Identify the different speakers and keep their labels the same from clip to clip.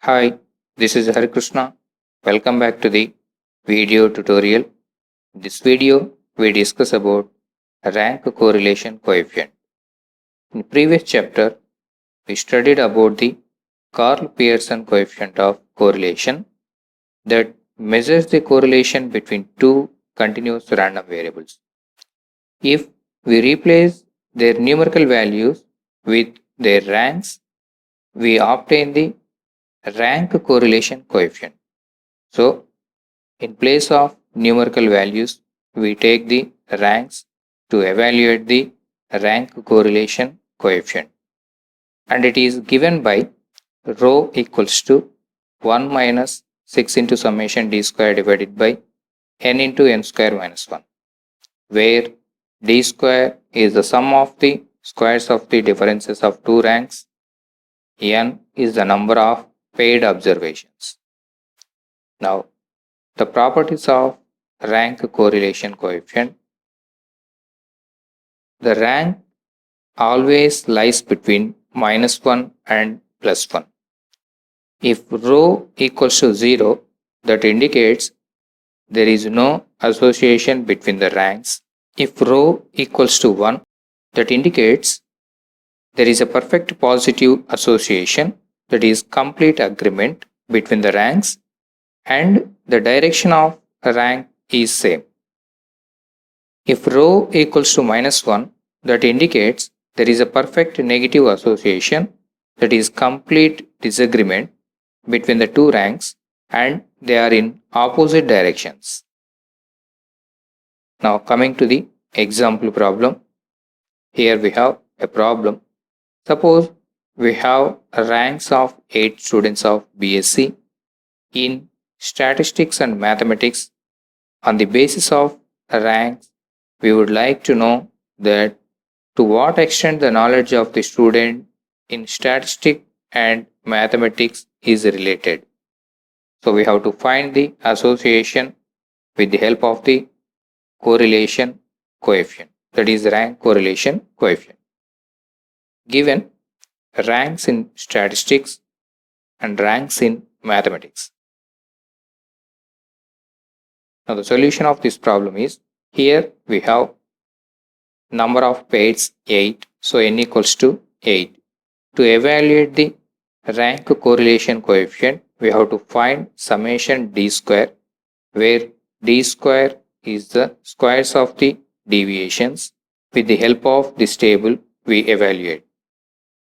Speaker 1: Hi, this is Hari Krishna. Welcome back to the video tutorial. In this video, we discuss about rank correlation coefficient. In the previous chapter, we studied about the Karl Pearson coefficient of correlation that measures the correlation between two continuous random variables. If we replace their numerical values with their ranks, we obtain the rank correlation coefficient. So, in place of numerical values, we take the ranks to evaluate the rank correlation coefficient, and it is given by rho equals to 1 minus 6 into summation d square divided by n into n square minus 1, where d square is the sum of the squares of the differences of two ranks, n is the number of paired observations. Now, the properties of rank correlation coefficient. The rank always lies between -1 and +1. If rho equals to 0, that indicates there is no association between the ranks. If rho equals to 1, that indicates there is a perfect positive association, that is complete agreement between the ranks, and the direction of a rank is same. If rho equals to -1, that indicates there is a perfect negative association, that is complete disagreement between the two ranks, and they are in opposite directions. Now coming to the example problem. Here we have a problem. Suppose we have ranks of 8 students of BSc in statistics and mathematics. On the basis of ranks, we would like to know that to what extent the knowledge of the student in statistics and mathematics is related. So we have to find the association with the help of the correlation coefficient, that is rank correlation coefficient. Given ranks in statistics and ranks in mathematics. Now the solution of this problem is, here we have number of pairs 8, so n equals to 8. To evaluate the rank correlation coefficient, we have to find summation d square, where d square is the squares of the deviations. With the help of this table, we evaluate.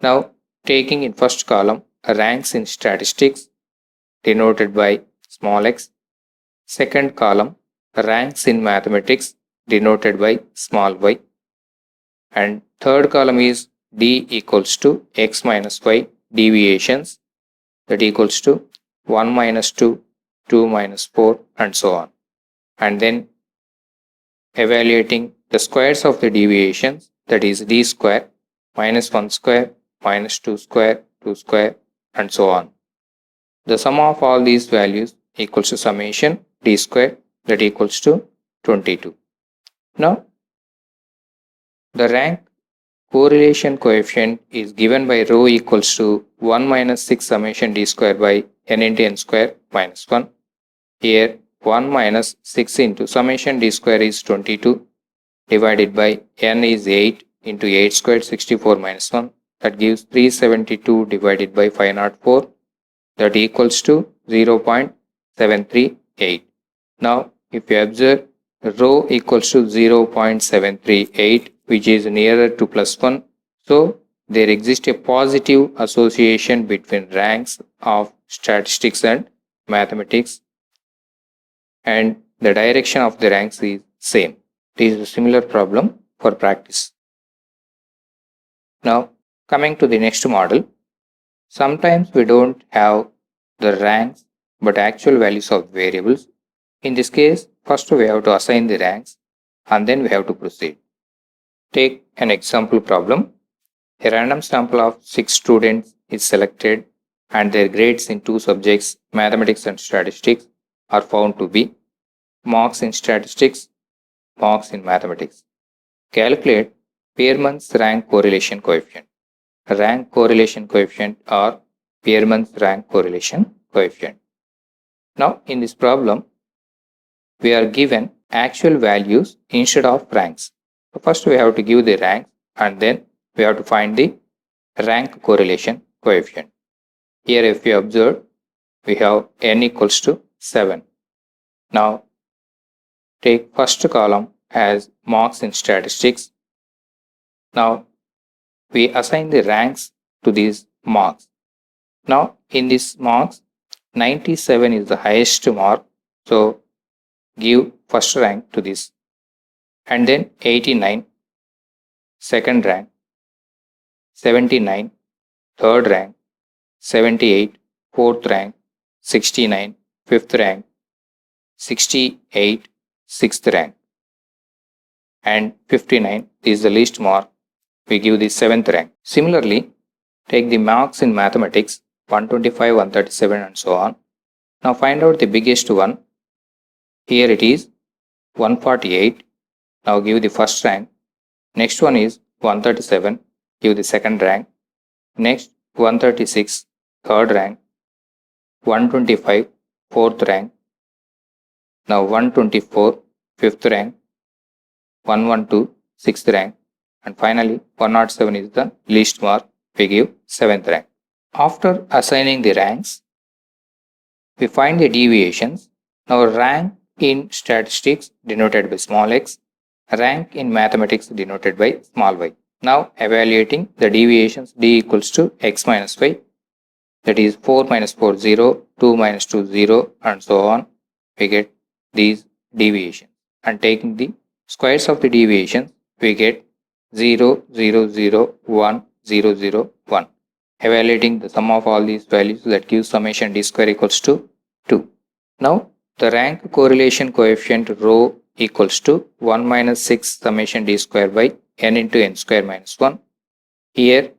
Speaker 1: Now, taking in first column ranks in statistics denoted by small x, second column ranks in mathematics denoted by small y, and third column is d equals to x minus y deviations, that equals to 1 minus 2, 2 minus 4, and so on. And then evaluating the squares of the deviations, that is d square, minus 1 square, minus 2 square, 2 square, and so on. The sum of all these values equals to summation d square, that equals to 22. Now, the rank correlation coefficient is given by rho equals to 1 minus 6 summation d square by n into n square minus 1. Here 1 minus 6 into summation d square is 22 divided by n is 8 into 8 squared 64 minus 1, that gives 372 divided by 504, that equals to 0.738. Now if you observe, rho equals to 0.738, which is nearer to +1. So there exists a positive association between ranks of statistics and mathematics, and the direction of the ranks is same. This is a similar problem for practice. Now coming to the next model. Sometimes we don't have the ranks but actual values of variables. In this case, first we have to assign the ranks and then we have to proceed. Take an example problem. A random sample of 6 students is selected and their grades in 2 subjects, mathematics and statistics, are found to be marks in statistics, marks in mathematics. Calculate Pearman's rank correlation coefficient. Rank correlation coefficient, or Spearman's rank correlation coefficient. Now in this problem, we are given actual values instead of ranks. So first we have to give the ranks and then we have to find the rank correlation coefficient. Here if you observe, we have n equals to 7. Now take first column as marks in statistics. Now we assign the ranks to these marks. Now in this marks, 97 is the highest mark. So give first rank to this. And then 89, second rank, 79, third rank, 78, fourth rank, 69, fifth rank, 68, sixth rank, and 59 is the least mark. We give the seventh rank. Similarly, take the marks in mathematics 125, 137 and so on. Now find out the biggest one. Here it is 148. Now give the first rank. Next one is 137. Give the second rank. Next 136, third rank. 125, fourth rank. Now 124, fifth rank. 112, sixth rank. And finally 107 is the least mark. We give seventh rank. After assigning the ranks, we find the deviations. Now rank in statistics denoted by small x, rank in mathematics denoted by small y. Now evaluating the deviations, d equals to x minus y, that is 4 minus 4 0, 2 minus 2 0 and so on. We get these deviations and taking the squares of the deviations we get 0 0 0 1 0 0 1. Evaluating the sum of all these values, that gives summation d square equals to 2. Now the rank correlation coefficient rho equals to 1 minus 6 summation d square by n into n square minus 1. Here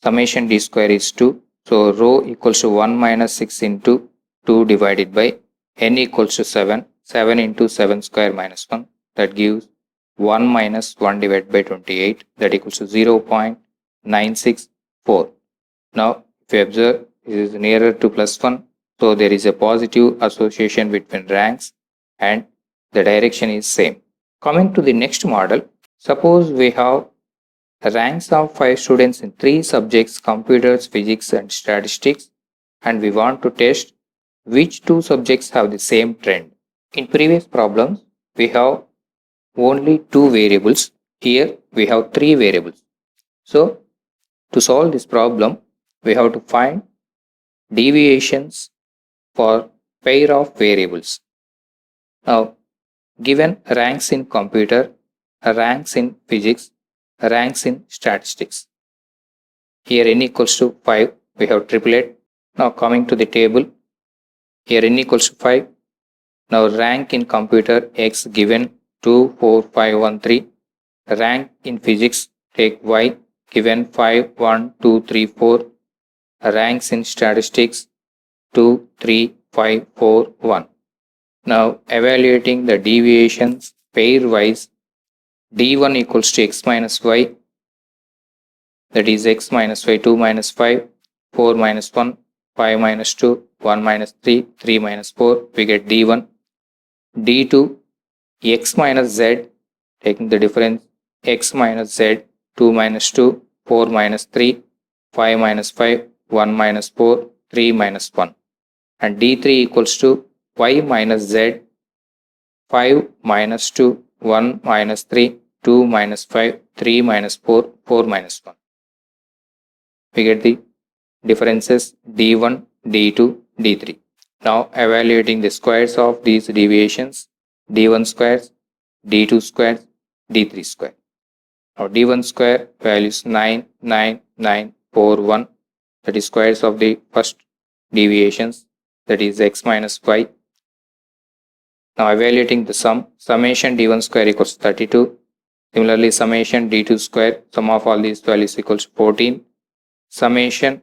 Speaker 1: summation d square is 2. So rho equals to 1 minus 6 into 2 divided by n equals to 7. 7 into 7 square minus 1. That gives 1 minus 1 divided by 28. That equals to 0.964. Now if you observe, this is nearer to plus 1. So there is a positive association between ranks and the direction is same. Coming to the next model, suppose we have ranks of 5 students in 3 subjects, computers, physics and statistics, and we want to test which 2 subjects have the same trend. In previous problems, we have only 2 variables. Here we have 3 variables. So to solve this problem, we have to find deviations for pair of variables. Now given ranks in computer, ranks in physics, ranks in statistics. Here n equals to 5, we have triplet. Now coming to the table, here n equals to 5. Now rank in computer x given 2, 4, 5, 1, 3. Rank in physics, take y given 5, 1, 2, 3, 4. Ranks in statistics 2, 3, 5, 4, 1. Now evaluating the deviations pairwise, d1 equals to x minus y, that is x minus y 2 minus 5, 4 minus 1, 5 minus 2, 1 minus 3, 3 minus 4, we get d1. d2 x minus z, taking the difference, x minus z, 2 minus 2, 4 minus 3, 5 minus 5, 1 minus 4, 3 minus 1. And d3 equals to y minus z, 5 minus 2, 1 minus 3, 2 minus 5, 3 minus 4, 4 minus 1. We get the differences d1, d2, d3. Now evaluating the squares of these deviations, d1 squares, d2 squares, d3 square. Now d1 square value is 9, 9, 9, 4, 1. That is squares of the first deviations, that is x minus y. Now evaluating the sum, summation d1 square equals to 32. Similarly, summation d2 square, sum of all these values equals to 14. Summation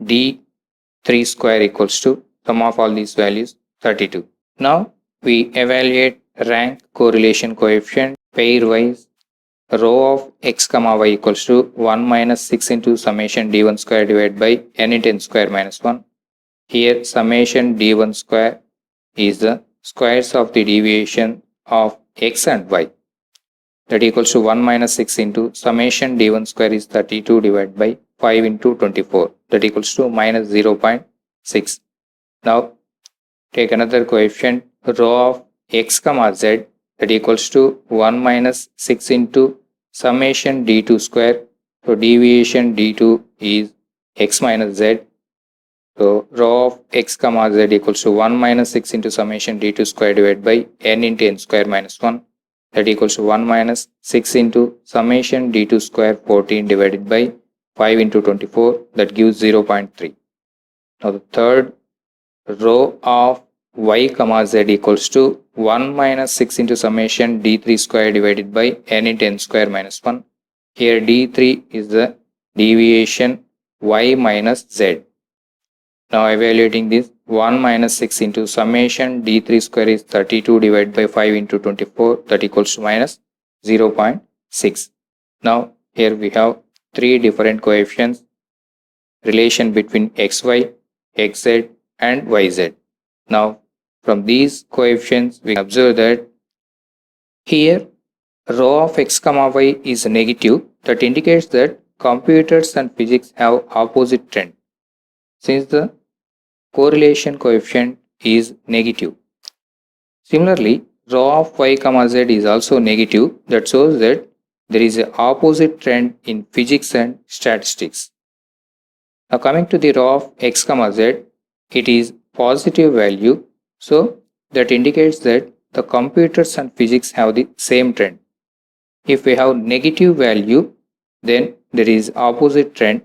Speaker 1: d3 square equals to sum of all these values 32. Now we evaluate rank correlation coefficient pairwise. Rho of x comma y equals to 1 minus 6 into summation d1 square divided by n into n square minus 1. Here summation d1 square is the squares of the deviation of x and y, that equals to 1 minus 6 into summation d1 square is 32 divided by 5 into 24, that equals to minus 0.6. Now take another coefficient rho of x comma z, that equals to 1 minus 6 into summation d2 square. So deviation d2 is x minus z. So rho of x comma z equals to 1 minus 6 into summation d2 square divided by n into n square minus 1, that equals to 1 minus 6 into summation d2 square 14 divided by 5 into 24, that gives 0.3. Now the third, rho of y comma z equals to 1 minus 6 into summation d3 square divided by n into n square minus 1. Here d3 is the deviation y minus z. Now evaluating this, 1 minus 6 into summation d3 square is 32 divided by 5 into 24, that equals to minus 0.6. Now here we have three different coefficients, relation between xy, xz and yz. Now from these coefficients we observe that here rho of x comma y is negative, that indicates that computers and physics have opposite trend, since the correlation coefficient is negative. Similarly, rho of y comma z is also negative, that shows that there is an opposite trend in physics and statistics. Now coming to the rho of x comma z, it is positive value, so that indicates that the computers and physics have the same trend. If we have negative value, then there is opposite trend.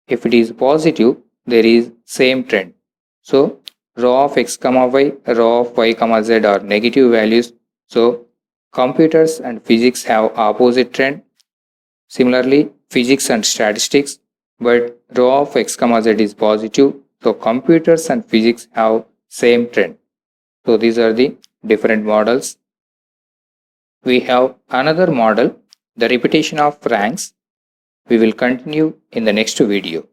Speaker 1: If it is positive, there is same trend. So rho of x comma y, rho of y comma z are negative values. So computers and physics have opposite trend. Similarly, physics and statistics, but rho of x comma z is positive. So computers and physics have same trend. So these are the different models. We have another model, the repetition of ranks. We will continue in the next video.